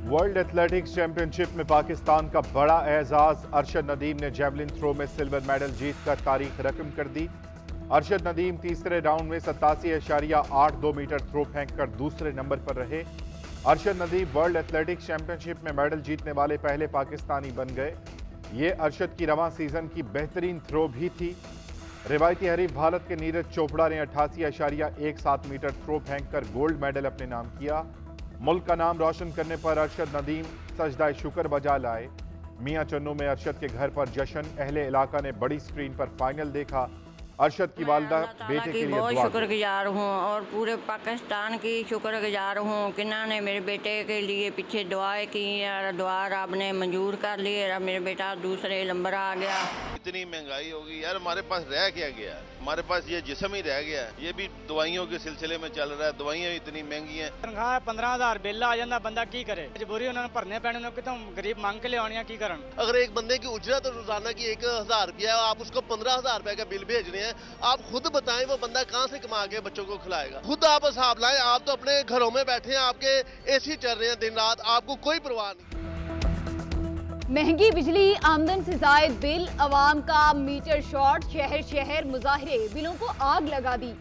World athletics championship में पाकिस्तान का बड़ा एजाज। अरशद नदीम ने जेवलिन थ्रो में सिल्वर मेडल जीतकर तारीख रकम कर दी। अरशद नदीम तीसरे राउंड में 87.82 मीटर थ्रो फेंककर दूसरे नंबर पर रहे। Arshad Nadeem world athletics championship में मेडल जीतने वाले पहले पाकिस्तानी बन गए। ये अरशद की रवां सीजन की बेहतरीन थ्रो भी थी। रिवायती हरीफ भारत के नीरज चोपड़ा ने 88.17 मीटर थ्रो फेंककर गोल्ड मेडल अपने नाम किया। मुल्क का नाम रोशन करने पर अरशद नदीम सजदा शुक्र बजा लाए। मियां चन्नू में अरशद के घर पर जश्न। अहले इलाका ने बड़ी स्क्रीन पर फाइनल देखा। अरशद की वालदा बेटे के लिए बहुत दुआ शुक्रगुजार हूँ और पूरे पाकिस्तान की शुक्रगुजार हूँ कि ने मेरे बेटे के लिए पीछे दुआएं की और दुआ रब ने मंजूर कर ली। मेरा बेटा दूसरे नंबर आ गया। इतनी महंगाई होगी यार, हमारे पास रह क्या गया? हमारे पास ये जिस्म ही रह गया। ये भी दवाइयों के सिलसिले में चल रहा है। दवाइयाँ इतनी महंगी हैं। तनख्वाह 15,000 बिल आ जाता, बंदा की करे? मजबूरी उन्होंने भरने पैने, उन्होंने कितों गरीब मांग के ले आनिया की करन। अगर एक बंदे की उजरत रोजाना की 1,000 रुपया है, आप उसको 15,000 रुपए का बिल भेज रहे हैं। आप खुद बताएं वो बंदा कहाँ से कमा के बच्चों को खिलाएगा? खुद आप हिसाब लाएं। आप तो अपने घरों में बैठे हैं, आपके एसी चल रहे हैं दिन रात, आपको कोई परवाह नहीं। महंगी बिजली, आमदन से जायद बिल, अवाम का मीटर शॉर्ट, शहर शहर मुजाहिरे, बिलों को आग लगा दी।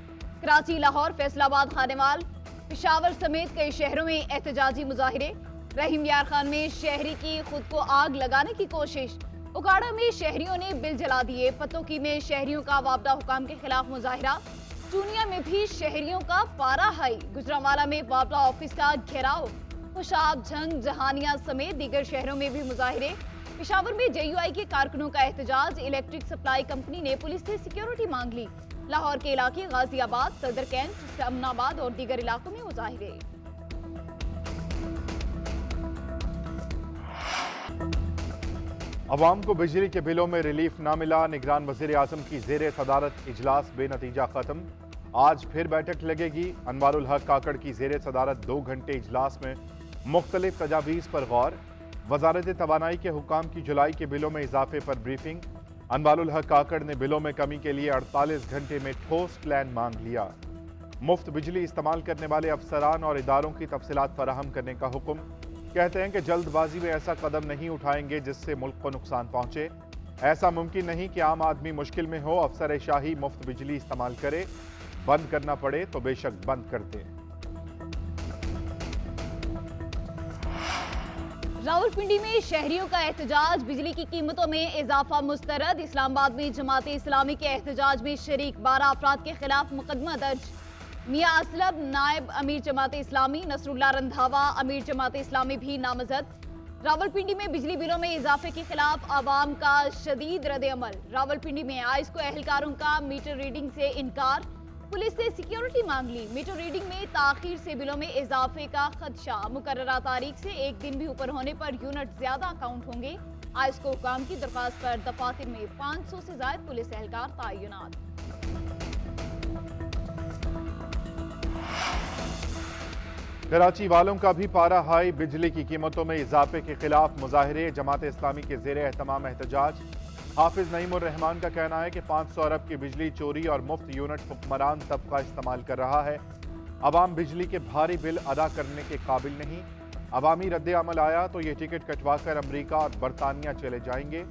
कराची, लाहौर, फैसलाबाद, खानेवाल, पेशावर समेत कई शहरों में एहतजाजी मुजाहिरे। रहीम यार खान में शहरी की खुद को आग लगाने की कोशिश। उकाड़ा में शहरियों ने बिल जला दिए। पतोकी में शहरियों का वापदा हुकाम के खिलाफ मुजाहिरा। चूनिया में भी शहरियों का पारा हाई। गुजरांवाला में वापदा ऑफिस का घेराव। खुशाब, झंग, जहानिया समेत दीगर शहरों में भी मुजाहिरे। पेशावर में JUI के कारकुनों का एहतजाज। इलेक्ट्रिक सप्लाई कंपनी ने पुलिस से सिक्योरिटी मांग ली। लाहौर के इलाके गाजियाबाद, सदर कैंट, अमनाबाद और दीगर इलाकों में मुजाहिरे। अवाम को बिजली के बिलों में रिलीफ ना मिला। निगरान वजीर आजम की जेर सदारत इजलास बेनतीजा खत्म। आज फिर बैठक लगेगी। अनवारुल हक काकड़ की जेर सदारत 2 घंटे इजलास में मुख्तलिफ तजावीज़ पर गौर। वजारत तवानाई के हुकाम की जुलाई के बिलों में इजाफे पर ब्रीफिंग। अनवारुल हक काकड़ ने बिलों में कमी के लिए 48 घंटे में ठोस प्लान मांग लिया। मुफ्त बिजली इस्तेमाल करने वाले अफसरान और इदारों की तफसीलात फराहम करने का हुक्म। कहते हैं कि जल्दबाजी में ऐसा कदम नहीं उठाएंगे जिससे मुल्क को नुकसान पहुंचे। ऐसा मुमकिन नहीं कि आम आदमी मुश्किल में हो, अफसर शाही मुफ्त बिजली इस्तेमाल करे। बंद करना पड़े तो बेशक बंद कर दें। रावलपिंडी में शहरियों का एहतजाज। बिजली की कीमतों में इजाफा मुस्तरद। इस्लामाबाद में जमात इस्लामी के एहतजाज में शरीक 12 अफराद के खिलाफ मुकदमा दर्ज। मियां असलम नायब अमीर जमात इस्लामी, नसरुल्लाह रंधावा अमीर जमात इस्लामी भी नामजद। रावलपिंडी में बिजली बिलों में इजाफे के खिलाफ आवाम का शदीद रद्द अमल। रावलपिंडी में आइस्को एहलकारों का मीटर रीडिंग से इनकार। पुलिस से सिक्योरिटी मांग ली। मीटर रीडिंग में ताखीर से बिलों में इजाफे का खदशा। मुकर्ररा तारीख से एक दिन भी ऊपर होने पर यूनिट ज्यादा अकाउंट होंगे। आइस्को हुकाम की दरख्वास्त पर दफातर में 500 से ज्यादा पुलिस एहलकार तैनात। कराची वालों का भी पारा हाई। बिजली की कीमतों में इजाफे के खिलाफ मुजाहिरे। जमात इस्लामी के जेर एहतमाम एहतजाज। हाफिज नईमुर रहमान का कहना है कि 500 अरब की बिजली चोरी और मुफ्त यूनिट हुक्मरान तबका इस्तेमाल कर रहा है। अवाम बिजली के भारी बिल अदा करने के काबिल नहीं। अवामी रद्द अमल आया तो ये टिकट कटवा कर अमरीका और बरतानिया चले जाएंगे।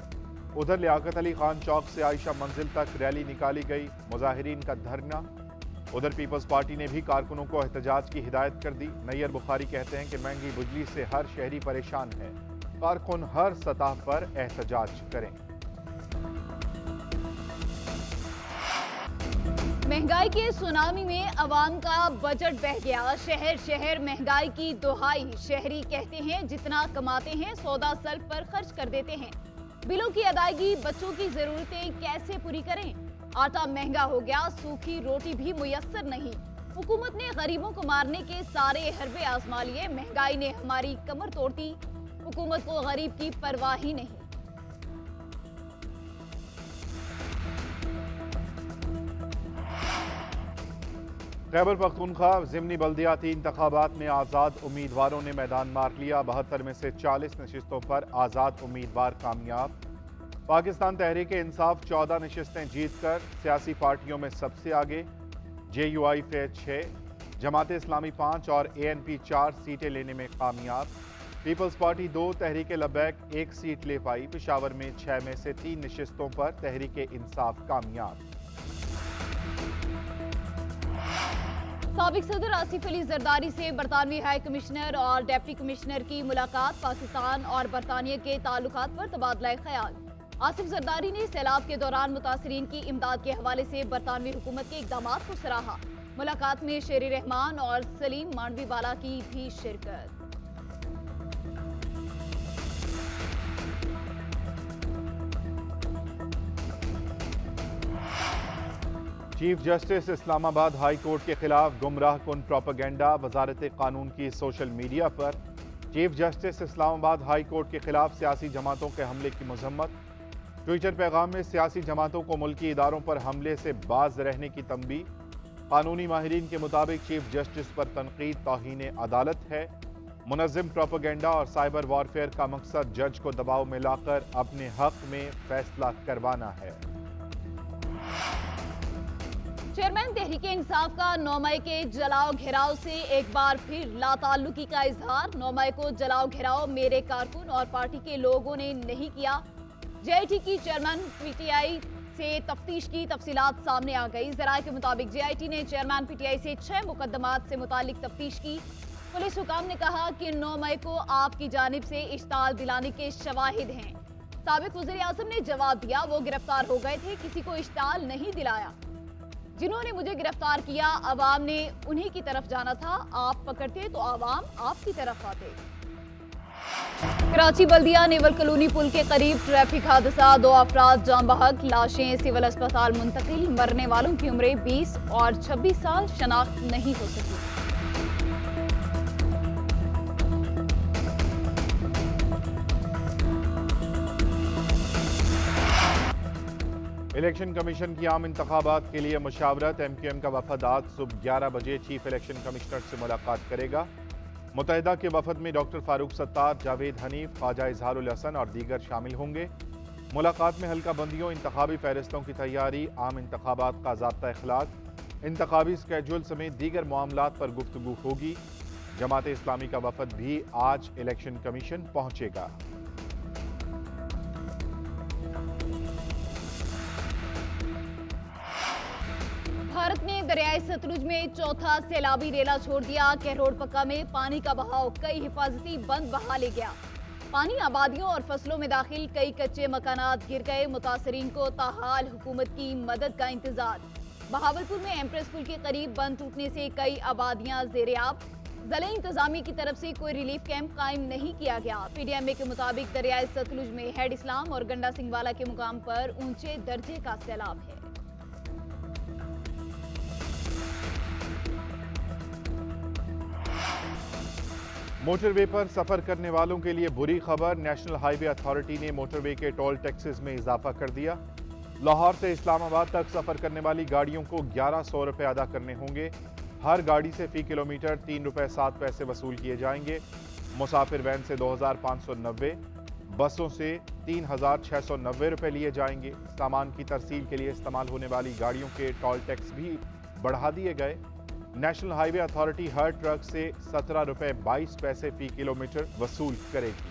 उधर लियाकत अली खान चौक से आयशा मंजिल तक रैली निकाली गई। मुजाहिरीन का धरना। उधर पीपल्स पार्टी ने भी कारकुनों को एहतजाज की हिदायत कर दी। नैयर बुखारी कहते हैं कि महंगी बिजली से हर शहरी परेशान है। कारकुन हर सतह पर एहतजाज करें। महंगाई के सुनामी में अवाम का बजट बह गया। शहर शहर महंगाई की दुहाई। शहरी कहते हैं जितना कमाते हैं सौदा सल्फ पर खर्च कर देते हैं। बिलों की अदायगी, बच्चों की जरूरतें कैसे पूरी करें? आटा महंगा हो गया, सूखी रोटी भी मुयस्सर नहीं। हुकूमत ने गरीबों को मारने के सारे हरबे आजमा लिए। महंगाई ने हमारी कमर तोड़ दी। हुकूमत को गरीब की परवाह ही नहीं। खैबर पख्तूनख्वा ज़िमनी बल्दियाती इंतखाबात में आज़ाद उम्मीदवारों ने मैदान मार लिया। 72 में से 40 नशिस्तों पर आज़ाद उम्मीदवार कामयाब। पाकिस्तान तहरीक इंसाफ 14 नशिस्तें जीतकर सियासी पार्टियों में सबसे आगे। JUI फैज 6, जमात इस्लामी 5 और ANP 4 सीटें लेने में कामयाब। पीपल्स पार्टी 2, तहरीक लबैक 1 सीट ले पाई। पेशावर में 6 में से 3 नशिस्तों पर तहरीक इंसाफ कामयाब। साबिक सदर आसिफ अली जरदारी से बरतानवी हाई कमिश्नर और डिप्टी कमिश्नर की मुलाकात। पाकिस्तान और बरतानिया के ताल्लुकात पर तबादला ख्याल। आसिफ जरदारी ने सैलाब के दौरान मुतासरीन की इमदाद के हवाले से बरतानवी हुकूमत के इकदाम को सराहा। मुलाकात में शेर रहमान और सलीम मांडवीवाला की भी शिरकत। Chief justice Islamabad high court के खिलाफ गुमराह कुन प्रोपेगेंडा। वजारत कानून की सोशल मीडिया पर chief justice Islamabad high court के खिलाफ सियासी जमातों के हमले की मजम्मत। ट्विटर पैगाम में सियासी जमातों को मुल्की इदारों पर हमले से बाज रहने की तंबीह। कानूनी माहिरीन के मुताबिक चीफ जस्टिस पर तनकीद तौहीन अदालत है। मुनज़्ज़म प्रोपेगेंडा और साइबर वॉरफेयर का मकसद जज को दबाव में लाकर अपने हक में फैसला करवाना है। चेयरमैन तहरीक इंसाफ का 9 मई के जलाओ घेराव से एक बार फिर लाताल्लुकी का इजहार। 9 मई को जलाओ घेराव मेरे कारकुन और पार्टी के लोगों ने नहीं किया। जेआईटी की चेयरमैन पीटीआई से तफ्तीश की तफसीलात सामने आ गई। जराये के मुताबिक जेआईटी ने चेयरमैन पीटीआई से 6 मुकदमात से मुतालिक तफ्तीश की। पुलिस हुकाम ने कहा कि 9 मई को आपकी जानिब से इश्ताल दिलाने के शवाहिद हैं। साबिक वज़ीर आज़म ने जवाब दिया, वो गिरफ्तार हो गए थे, किसी को इश्ताल नहीं दिलाया। जिन्होंने मुझे गिरफ्तार किया अवाम ने उन्हीं की तरफ जाना था। आप पकड़ते तो अवाम आपकी तरफ आते। कराची बल्दिया नेवल कॉलोनी पुल के करीब ट्रैफिक हादसा। 2 अफराद जान बहक, लाशें सिविल अस्पताल मुंतकिल। मरने वालों की उम्रें 20 और 26 साल, शनाख्त नहीं हो सकी। इलेक्शन कमीशन की आम इंतखाबात के लिए मुशावरत। MQM का वफद आज सुबह 11 बजे चीफ इलेक्शन कमिश्नर से मुलाकात करेगा। मुत्तहिदा के वफद में डॉक्टर फारूक सत्तार, जावेद हनीफ, ख्वाजा इजहारुल हसन और दीगर शामिल होंगे। मुलाकात में हल्का बंदियों, इंतखाबी फहरिस्तों की तैयारी, आम इंतखाबात का ज़ाब्ता अखलाक, इंतखाबी स्केड्यूल समेत दीगर मामलात पर गुफ्तगू होगी। जमात इस्लामी का वफद भी आज इलेक्शन कमीशन पहुंचेगा। भारत ने दरियाई सतलुज में चौथा सैलाबी रेला छोड़ दिया। कहरोड़ पक्का में पानी का बहाव कई हिफाजती बंद बहा ले गया। पानी आबादियों और फसलों में दाखिल, कई कच्चे मकानात गिर गए। मुतासरीन को ताहाल हुकूमत की मदद का इंतजार। बहावलपुर में एम्प्रेस पुल के करीब बंद टूटने से कई आबादियां ज़ेर-ए-आब। ज़िला इंतजामी की तरफ से कोई रिलीफ कैंप कायम नहीं किया गया। PDMA के मुताबिक दरियाई सतलुज में हेड इस्लाम और गंडा सिंह वाला के मुकाम पर ऊंचे दर्जे का सैलाब है। मोटरवे पर सफर करने वालों के लिए बुरी खबर। नेशनल हाईवे अथॉरिटी ने मोटरवे के टोल टैक्सेस में इजाफा कर दिया। लाहौर से इस्लामाबाद तक सफर करने वाली गाड़ियों को 1100 रुपए अदा करने होंगे। हर गाड़ी से फी किलोमीटर 3 रुपए 7 पैसे वसूल किए जाएंगे। मुसाफिर वैन से 2590, बसों से 3690 रुपए लिए जाएंगे। सामान की तरसील के लिए इस्तेमाल होने वाली गाड़ियों के टोल टैक्स भी बढ़ा दिए गए। नेशनल हाईवे अथॉरिटी हर ट्रक से 17 रुपए 22 पैसे फी किलोमीटर वसूल करेगी।